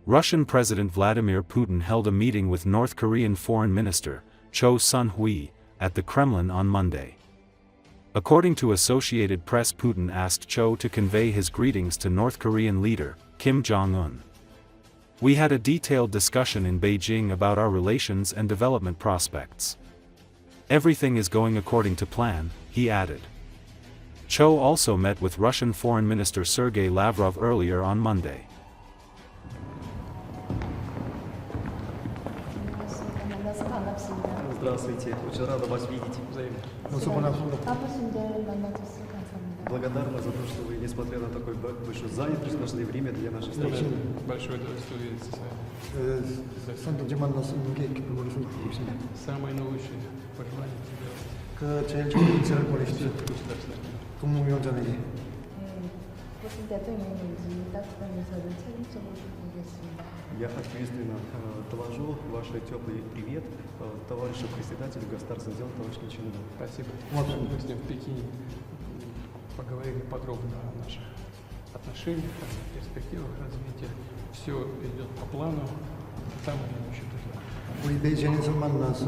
Russian President Vladimir Putin held a meeting with North Korean Foreign Minister, Choe Son Hui, at the Kremlin on Monday. According to Associated Press, Putin asked Choe to convey his greetings to North Korean leader, Jong Un. "We had a detailed discussion in Beijing about our relations and development prospects. Everything is going according to plan," he added. Choe also met with Russian Foreign Minister Sergey Lavrov earlier on Monday. Здравствуйте, очень рада вас видеть. Благодарна за то, что вы, несмотря на такой большой занятость, нашли время для нашей встречи. Большое удовольствие видеться с вами. Самые наилучшие пожелания. Я ответственно доложу ваш теплый привет товарищу председателю государственных дел, товарищу Чону. Спасибо. Мы с ним в Пекине поговорили подробно о наших отношениях, о перспективах развития. Все идет по плану. Самое наилучшее пожелание. 우리 베이징에서 만나서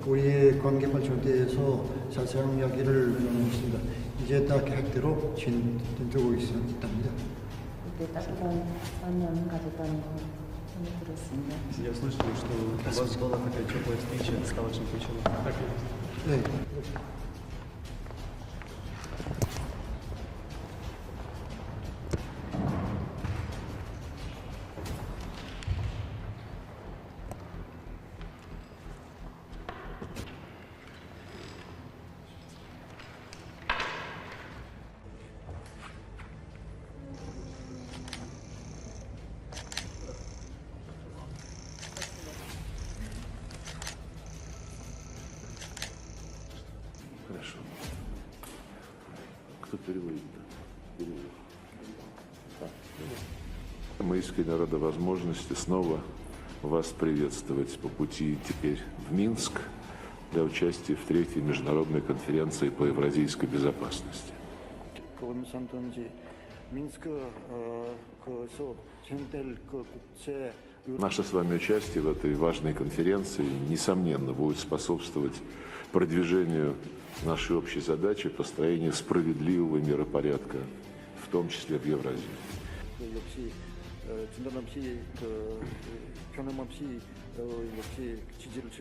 우리의 관계 발전에 대해서 자세한 이야기를 나눴습니다. 이제 다 계획대로 진행되고 있답니다. 그때 따뜻한 만남 가졌다는 거 들었습니다. Я слышал, что у вас была такая теплая встреча с товарищем Путиным. 네. Хорошо. Кто переводит? Мы искренне рады возможности снова вас приветствовать по пути теперь в Минск для участия в третьей международной конференции по евразийской безопасности. Наше с вами участие в этой важной конференции, несомненно, будет способствовать продвижению нашей общей задачи построения справедливого миропорядка, в том числе в Евразии.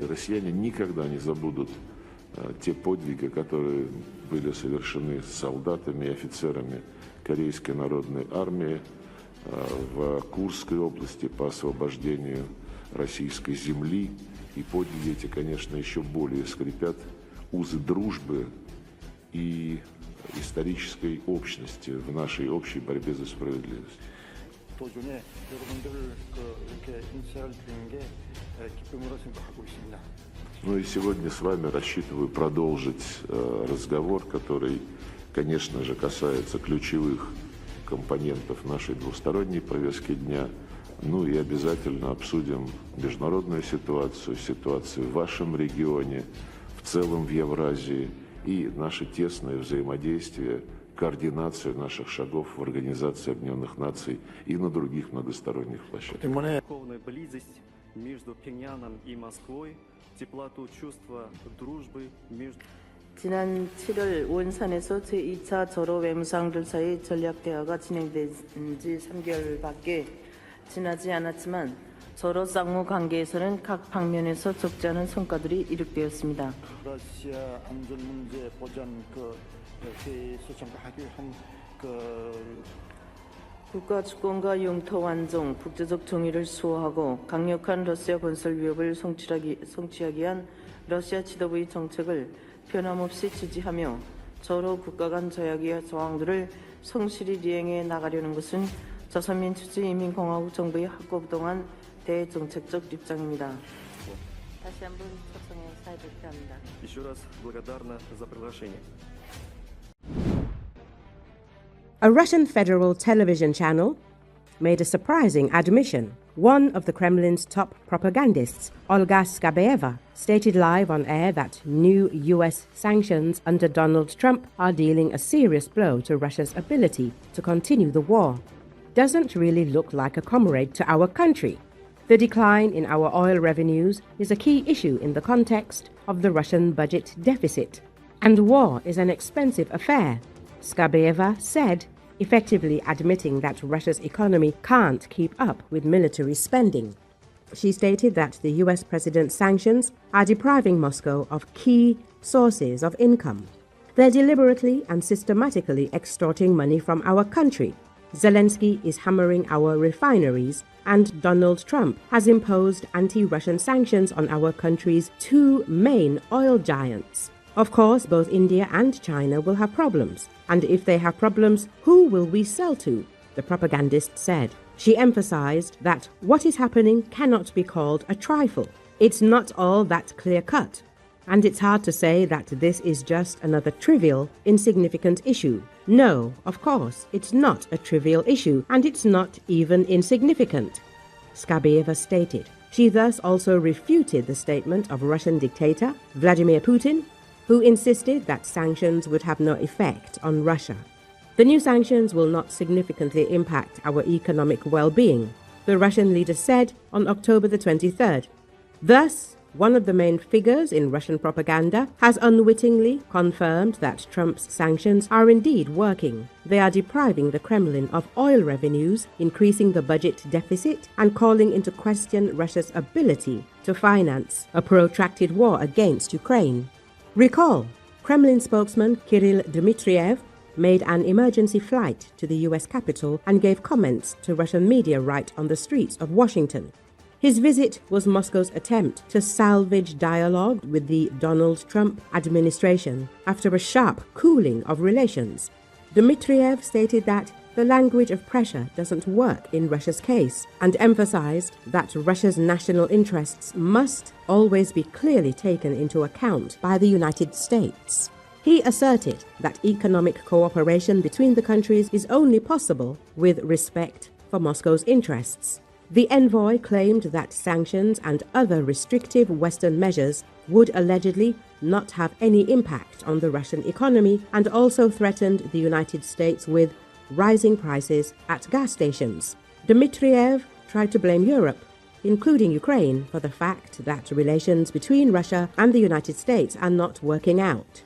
Россияне никогда не забудут те подвиги, которые были совершены солдатами и офицерами Корейской народной армии в Курской области по освобождению российской земли. И подвиги эти, конечно, еще более скрепят узы дружбы и исторической общности в нашей общей борьбе за справедливость. Ну и сегодня с вами рассчитываю продолжить разговор, который, конечно же, касается ключевых компонентов нашей двусторонней повестки дня. Ну и обязательно обсудим международную ситуацию, ситуацию в вашем регионе, в целом в Евразии и наше тесное взаимодействие, координацию наших шагов в Организации Объединенных Наций и на других многосторонних площадках. Близость между Пхеньяном и Москвой, теплоту чувства дружбы между... 지난 7월 원산에서 제2차 저로 외무상들 사이 전략 대화가 진행된 지 3개월밖에 지나지 않았지만 서로 쌍무 관계에서는 각 방면에서 적지 않은 성과들이 이룩되었습니다. 러시아 안전 문제 보전 회의에서 참가하기로 한 국가 주권과 영토 완종, 국제적 정의를 수호하고 강력한 러시아 건설 위협을 성취하기 위한 러시아 지도부의 정책을 변함없이 지지하며 서로 국가 간 저약의 조항들을 성실히 이행해 나가려는 것은 조선민주주의인민공화국 정부의 확고부동한 대정책적 입장입니다. 다시 한번 초청에 사회복귀 합니다. Еще раз благодарна за приглашение. A Russian federal television channel made a surprising admission. One of the Kremlin's top propagandists, Olga Skabeeva, stated live on air that new US sanctions under Donald Trump are dealing a serious blow to Russia's ability to continue the war. doesn't really look like a comrade to our country. The decline in our oil revenues is a key issue in the context of the Russian budget deficit. And war is an expensive affair, Skabeeva said, effectively admitting that Russia's economy can't keep up with military spending. She stated that the US president's sanctions are depriving Moscow of key sources of income. They're deliberately and systematically extorting money from our country. Zelensky is hammering our refineries, and Donald Trump has imposed anti-Russian sanctions on our country's two main oil giants. Of course, both India and China will have problems, and if they have problems, who will we sell to? The propagandist said. She emphasized that what is happening cannot be called a trifle. It's not all that clear-cut, and it's hard to say that this is just another trivial, insignificant issue. No, of course, it's not a trivial issue, and it's not even insignificant, Skabeeva stated. She thus also refuted the statement of Russian dictator Vladimir Putin, who insisted that sanctions would have no effect on Russia. The new sanctions will not significantly impact our economic well-being, the Russian leader said on October the 23rd. Thus, one of the main figures in Russian propaganda has unwittingly confirmed that Trump's sanctions are indeed working. They are depriving the Kremlin of oil revenues, increasing the budget deficit, and calling into question Russia's ability to finance a protracted war against Ukraine. Recall, Kremlin spokesman Kirill Dmitriev made an emergency flight to the US Capitol and gave comments to Russian media right on the streets of Washington. His visit was Moscow's attempt to salvage dialogue with the Donald Trump administration after a sharp cooling of relations. Dmitriev stated that the language of pressure doesn't work in Russia's case and emphasized that Russia's national interests must always be clearly taken into account by the United States. He asserted that economic cooperation between the countries is only possible with respect for Moscow's interests. The envoy claimed that sanctions and other restrictive Western measures would allegedly not have any impact on the Russian economy and also threatened the United States with rising prices at gas stations. Dmitriev tried to blame Europe, including Ukraine, for the fact that relations between Russia and the United States are not working out.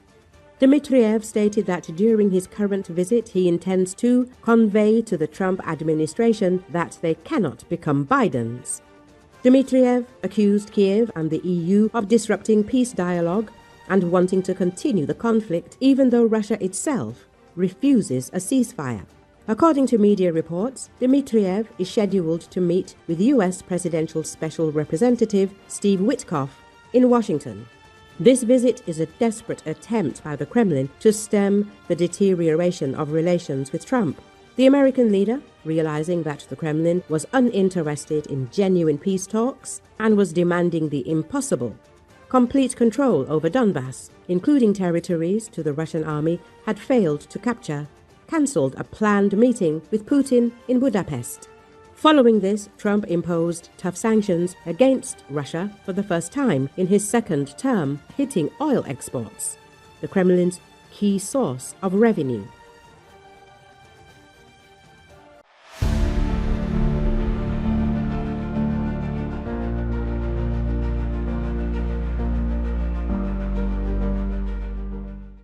Dmitriev stated that during his current visit he intends to convey to the Trump administration that they cannot become Bidens. Dmitriev accused Kiev and the EU of disrupting peace dialogue and wanting to continue the conflict even though Russia itself refuses a ceasefire. According to media reports, Dmitriev is scheduled to meet with US Presidential Special Representative Steve Witkoff in Washington. This visit is a desperate attempt by the Kremlin to stem the deterioration of relations with Trump. The American leader, realizing that the Kremlin was uninterested in genuine peace talks and was demanding the impossible, complete control over Donbass, including territories to the Russian army had failed to capture, cancelled a planned meeting with Putin in Budapest. Following this, Trump imposed tough sanctions against Russia for the first time in his second term, hitting oil exports, the Kremlin's key source of revenue.